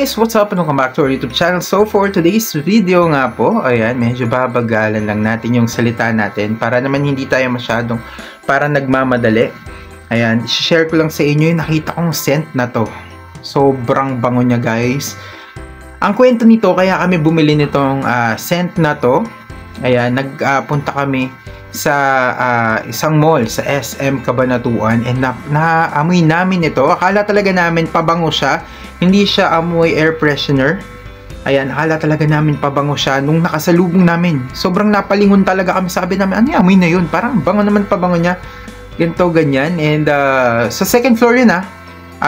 guys, what's up? Welcome back to our YouTube channel. So for today's video nga po, ayan, medyo babagalan lang natin yung salita natin para naman hindi tayo masyadong nagmamadali. Ayan, share ko lang sa inyo yung nakita kong scent na to. Sobrang bango niya guys. Ang kwento nito, kaya kami bumili nitong scent na to. Ayan, nagpunta kami sa isang mall sa SM Cabanatuan and naamoy namin ito. Akala talaga namin pabango siya, hindi siya amoy air freshener. Ayan, akala talaga namin pabango siya nung nakasalubong namin. Sobrang napalingon talaga kami, sabi namin, ano yung amoy na yun? Parang bango naman pabango niya. Ganito, ganyan. And sa second floor yun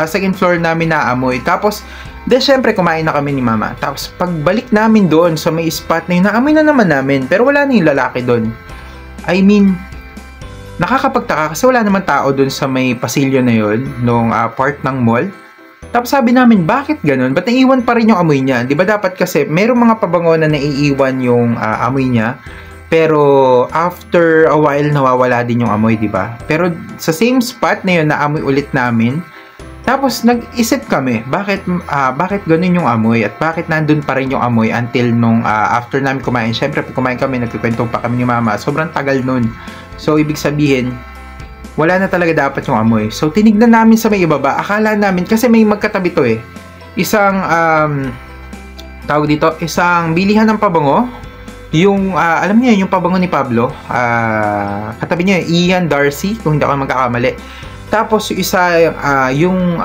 second floor namin naamoy. Tapos syempre kumain na kami ni mama. Tapos pagbalik namin doon sa may spot na yun, naamoy na naman namin. Pero wala na yung lalaki doon. I mean, nakakapagtaka kasi wala naman tao dun sa may pasilyo na yun, nung part ng mall. Tapos sabi namin, bakit ganun? Ba't naiiwan pa rin yung amoy niya? Di ba dapat kasi, merong mga pabango na naiiwan yung amoy niya, pero after a while, nawawala din yung amoy, di ba? Pero sa same spot na yun, naamoy ulit namin. Tapos nag-isip kami, bakit ganun yung amoy at bakit nandun pa rin yung amoy until nung after namin kumain. Syempre pag kumain kami, nagkikwento pa kami ni mama, sobrang tagal nun. So ibig sabihin, wala na talaga dapat yung amoy. So tinignan namin sa may ibaba, akala namin, kasi may magkatabi to isang tawag dito, isang bilihan ng pabango. Yung alam niyo yung pabango ni Pablo, katabi niya Ian Darcy, kung hindi ako magkakamali. Tapos yung isa, yung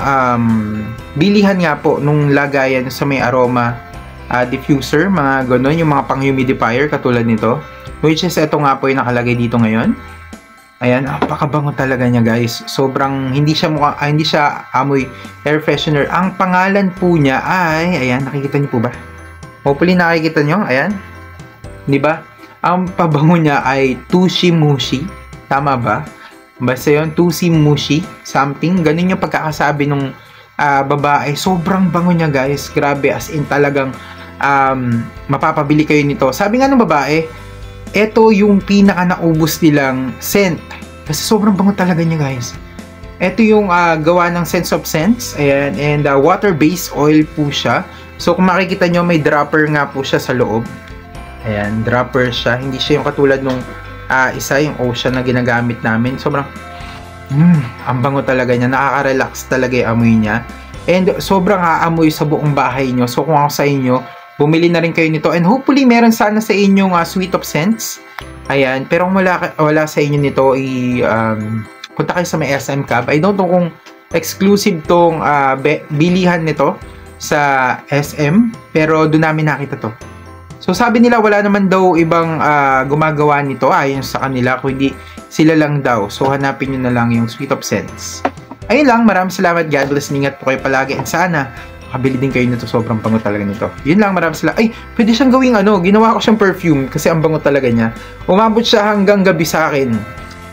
bilihan nga po nung lagayan sa may aroma diffuser, mga gano'n, yung mga pang-humidifier katulad nito. Which is ito nga po yung nakalagay dito ngayon. Ayan, napakabango talaga niya guys. Sobrang hindi siya amoy air freshener. Ang pangalan po niya ay, ayan, nakikita niyo po ba? Hopefully nakikita niyo, ayan. 'Di ba? Ang pabango niya ay Tushy Mushy. Tama ba? Basta yun, Tushy Mushy, something. Ganun yung pagkakasabi nung babae. Sobrang bango niya guys. Grabe, as in talagang mapapabili kayo nito. Sabi nga ng babae, eto yung pinaka naubos nilang scent. Kasi sobrang bango talaga niya guys. Eto yung gawa ng Sense of Scents. Ayan, and water-based oil po siya. So kung makikita nyo, may dropper nga po siya sa loob. Ayan, dropper siya. Hindi siya yung katulad nung isa yung Ocean na ginagamit namin. Sobrang ang bango talaga niya, nakaka-relax talaga yung amoy niya, and sobrang aamoy sa buong bahay nyo. So kung ako sa inyo, bumili na rin kayo nito, and hopefully meron sana sa inyong Suite of Scents. Ayan, pero kung wala sa inyo nito, punta kayo sa may SM Cab. I don't know kung exclusive tong bilihan nito sa SM, pero doon namin nakita to. So sabi nila wala naman daw ibang gumagawa nito ayon sa kanila, kundi sila lang daw. So hanapin nyo na lang yung Suite of Scents. Ayun lang, maraming salamat, God bless, ingat po kayo palagi, and sana makabili din kayo nito, sobrang bango talaga nito. Yun lang, maraming salamat. Ay, pwede siyang gawing ginawa ko siyang perfume kasi ang bango talaga niya. Umabot siya hanggang gabi sa akin.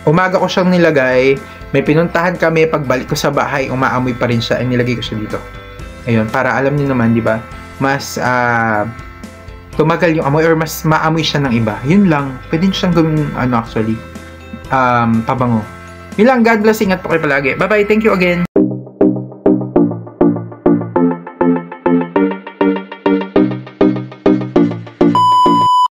Umaga ko siyang nilagay, may pinuntahan kami, pagbalik ko sa bahay, umaamoy pa rin siya, and nilagay ko siya dito. Ayun, para alam niyo naman, di ba? Mas tumagal yung amoy or mas maamoy siya ng iba. Yun lang. Pwede nyo siyang gawing actually pabango. Yun lang. God bless. Ingat po kayo palagi. Bye bye. Thank you again.